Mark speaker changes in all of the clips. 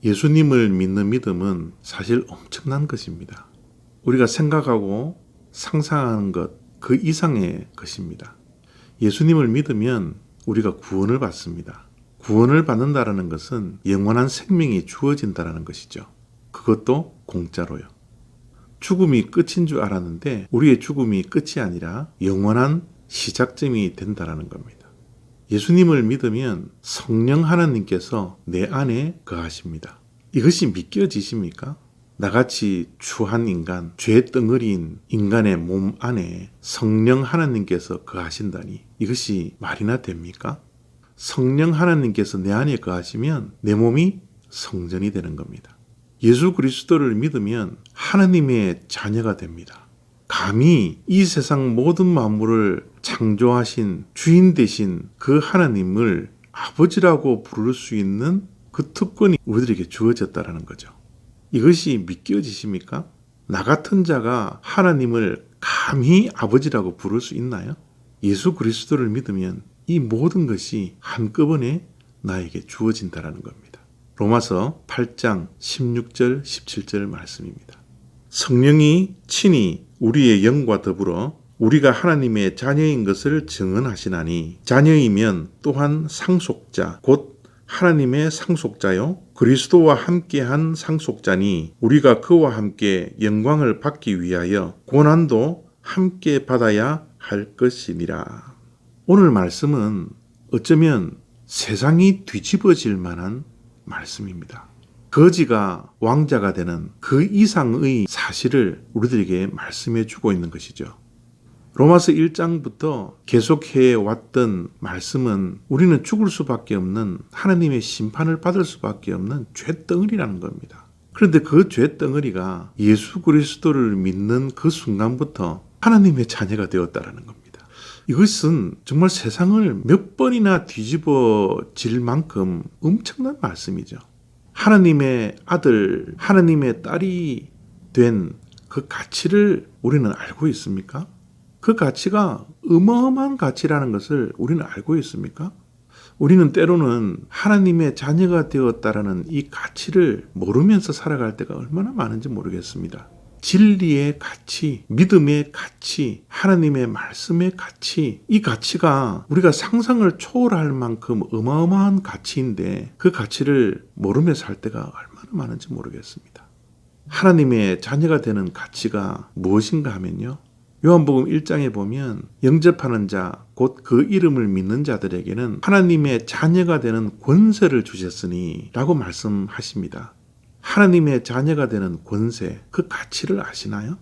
Speaker 1: 예수님을 믿는 믿음은 사실 엄청난 것입니다. 우리가 생각하고 상상하는 것 그 이상의 것입니다. 예수님을 믿으면 우리가 구원을 받습니다. 구원을 받는다는 것은 영원한 생명이 주어진다는 것이죠. 그것도 공짜로요. 죽음이 끝인 줄 알았는데 우리의 죽음이 끝이 아니라 영원한 시작점이 된다는 겁니다. 예수님을 믿으면 성령 하나님께서 내 안에 거하십니다. 이것이 믿겨지십니까? 나같이 추한 인간, 죄 덩어리인 인간의 몸 안에 성령 하나님께서 거하신다니 이것이 말이나 됩니까? 성령 하나님께서 내 안에 거하시면 내 몸이 성전이 되는 겁니다. 예수 그리스도를 믿으면 하나님의 자녀가 됩니다. 감히 이 세상 모든 만물을 창조하신 주인 되신 그 하나님을 아버지라고 부를 수 있는 그 특권이 우리들에게 주어졌다는 거죠. 이것이 믿겨지십니까? 나 같은 자가 하나님을 감히 아버지라고 부를 수 있나요? 예수 그리스도를 믿으면 이 모든 것이 한꺼번에 나에게 주어진다는 겁니다. 로마서 8장 16절 17절 말씀입니다. 성령이 친히 우리의 영과 더불어 우리가 하나님의 자녀인 것을 증언하시나니 자녀이면 또한 상속자 곧 하나님의 상속자요 그리스도와 함께한 상속자니 우리가 그와 함께 영광을 받기 위하여 고난도 함께 받아야 할 것이니라. 오늘 말씀은 어쩌면 세상이 뒤집어질 만한 말씀입니다. 거지가 왕자가 되는 그 이상의 사실을 우리들에게 말씀해 주고 있는 것이죠. 로마서 1장부터 계속해 왔던 말씀은 우리는 죽을 수밖에 없는 하나님의 심판을 받을 수밖에 없는 죄덩어리라는 겁니다. 그런데 그 죄덩어리가 예수 그리스도를 믿는 그 순간부터 하나님의 자녀가 되었다는 겁니다. 이것은 정말 세상을 몇 번이나 뒤집어질 만큼 엄청난 말씀이죠. 하나님의 아들, 하나님의 딸이 된 그 가치를 우리는 알고 있습니까? 그 가치가 어마어마한 가치라는 것을 우리는 알고 있습니까? 우리는 때로는 하나님의 자녀가 되었다라는 이 가치를 모르면서 살아갈 때가 얼마나 많은지 모르겠습니다. 진리의 가치, 믿음의 가치, 하나님의 말씀의 가치, 이 가치가 우리가 상상을 초월할 만큼 어마어마한 가치인데 그 가치를 모르며 살 때가 얼마나 많은지 모르겠습니다. 하나님의 자녀가 되는 가치가 무엇인가 하면요. 요한복음 1장에 보면 영접하는 자, 곧 그 이름을 믿는 자들에게는 하나님의 자녀가 되는 권세를 주셨으니 라고 말씀하십니다. 하나님의 자녀가 되는 권세, 그 가치를 아시나요?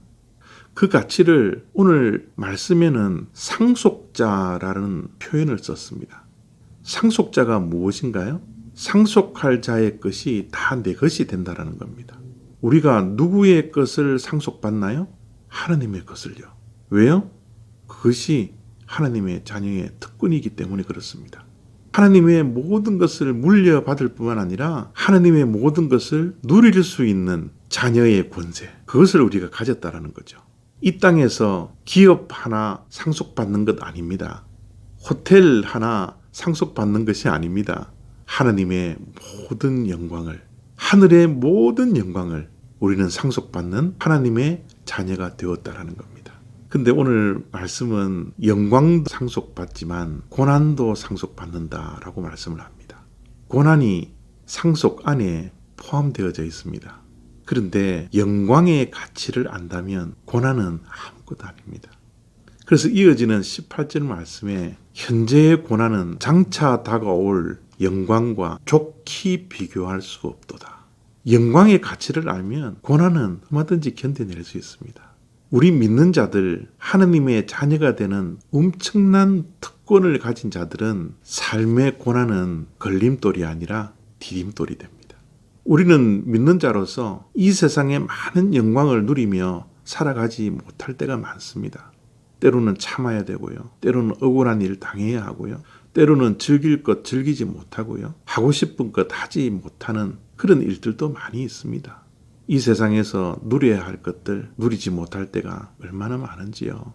Speaker 1: 그 가치를 오늘 말씀에는 상속자라는 표현을 썼습니다. 상속자가 무엇인가요? 상속할 자의 것이 다 내 것이 된다는 겁니다. 우리가 누구의 것을 상속받나요? 하나님의 것을요. 왜요? 그것이 하나님의 자녀의 특권이기 때문에 그렇습니다. 하나님의 모든 것을 물려받을 뿐만 아니라 하나님의 모든 것을 누릴 수 있는 자녀의 권세, 그것을 우리가 가졌다는 거죠. 이 땅에서 기업 하나 상속받는 것 아닙니다. 호텔 하나 상속받는 것이 아닙니다. 하나님의 모든 영광을, 하늘의 모든 영광을 우리는 상속받는 하나님의 자녀가 되었다는 겁니다. 근데 오늘 말씀은 영광도 상속받지만 고난도 상속받는다라고 말씀을 합니다. 고난이 상속 안에 포함되어져 있습니다. 그런데 영광의 가치를 안다면 고난은 아무것도 아닙니다. 그래서 이어지는 18절 말씀에 현재의 고난은 장차 다가올 영광과 좋게 비교할 수 없도다. 영광의 가치를 알면 고난은 얼마든지 견뎌낼 수 있습니다. 우리 믿는 자들, 하나님의 자녀가 되는 엄청난 특권을 가진 자들은 삶의 고난은 걸림돌이 아니라 디딤돌이 됩니다. 우리는 믿는 자로서 이 세상의 많은 영광을 누리며 살아가지 못할 때가 많습니다. 때로는 참아야 되고요. 때로는 억울한 일 당해야 하고요. 때로는 즐길 것 즐기지 못하고요. 하고 싶은 것 하지 못하는 그런 일들도 많이 있습니다. 이 세상에서 누려야 할 것들 누리지 못할 때가 얼마나 많은지요.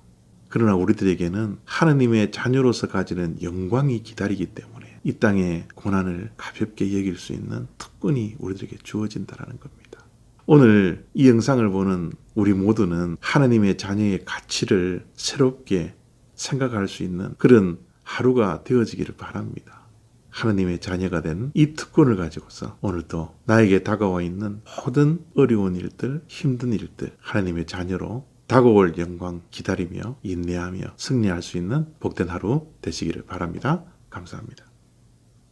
Speaker 1: 그러나 우리들에게는 하나님의 자녀로서 가지는 영광이 기다리기 때문에 이 땅의 고난을 가볍게 여길 수 있는 특권이 우리들에게 주어진다는 겁니다. 오늘 이 영상을 보는 우리 모두는 하나님의 자녀의 가치를 새롭게 생각할 수 있는 그런 하루가 되어지기를 바랍니다. 하나님의 자녀가 된 이 특권을 가지고서 오늘도 나에게 다가와 있는 모든 어려운 일들, 힘든 일들, 하나님의 자녀로 다가올 영광 기다리며 인내하며 승리할 수 있는 복된 하루 되시기를 바랍니다. 감사합니다.